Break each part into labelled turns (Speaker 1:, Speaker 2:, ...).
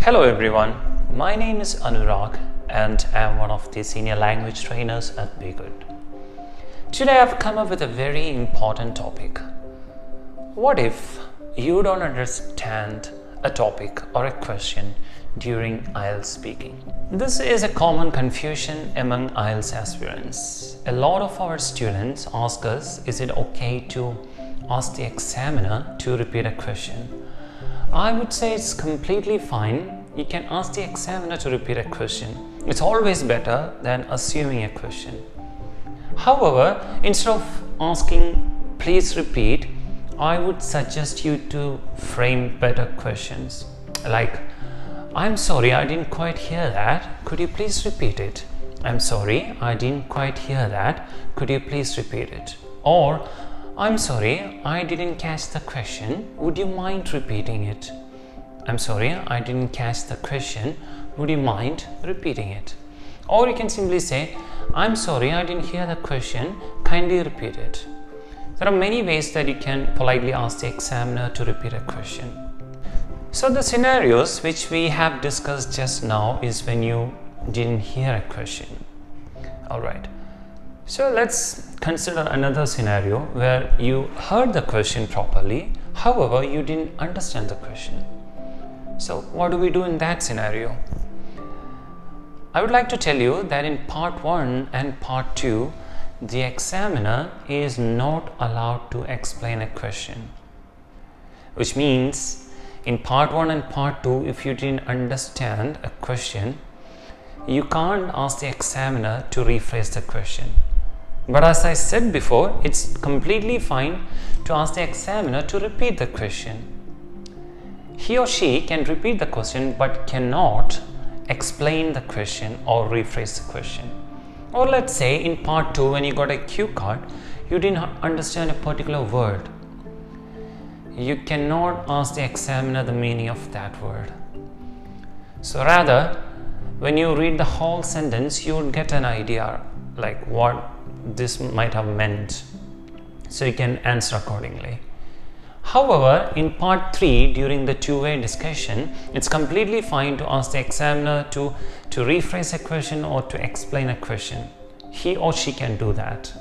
Speaker 1: Hello everyone, my name is Anurag and I am one of the senior language trainers at B-GHUD. Today I have come up with a very important topic. What if you don't understand a topic or a question during IELTS speaking? This is a common confusion among IELTS aspirants. A lot of our students ask us, is it okay to ask the examiner to repeat a question? I would say it's completely fine. You can ask the examiner to repeat a question. It's always better than assuming a question. However, instead of asking, please repeat, I would suggest you to frame better questions. Like, I'm sorry, I didn't quite hear that. Could you please repeat it? I'm sorry, I didn't quite hear that. Could you please repeat it? Or, I'm sorry, I didn't catch the question. Would you mind repeating it? I'm sorry, I didn't catch the question. Would you mind repeating it? Or you can simply say, I'm sorry, I didn't hear the question. Kindly repeat it. There are many ways that you can politely ask the examiner to repeat a question. So the scenarios which we have discussed just now is when you didn't hear a question. Alright. So let's consider another scenario where you heard the question properly, however, you didn't understand the question. So what do we do in that scenario? I would like to tell you that in part 1 and part 2, the examiner is not allowed to explain a question. Which means in part 1 and part 2, if you didn't understand a question, you can't ask the examiner to rephrase the question. But as I said before, it's completely fine to ask the examiner to repeat the question. He or she can repeat the question but cannot explain the question or rephrase the question. Or let's say in part 2, when you got a cue card, you didn't understand a particular word. You cannot ask the examiner the meaning of that word. So rather, when you read the whole sentence, you would get an idea like what this might have meant, so you can answer accordingly. However, in part 3, during the two-way discussion, it's completely fine to ask the examiner to rephrase a question or to explain a question. He or she can do that.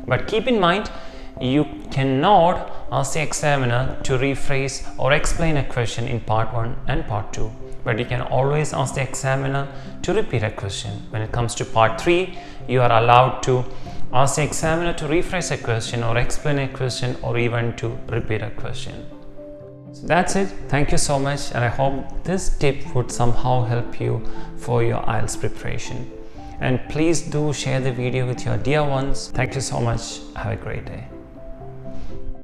Speaker 1: But keep in mind, you cannot ask the examiner to rephrase or explain a question in part 1 and part 2. But you can always ask the examiner to repeat a question. When it comes to part 3, you are allowed to ask the examiner to rephrase a question or explain a question or even to repeat a question. So that's it. Thank you so much, and I hope this tip would somehow help you for your IELTS preparation. And please do share the video with your dear ones. Thank you so much. Have a great day.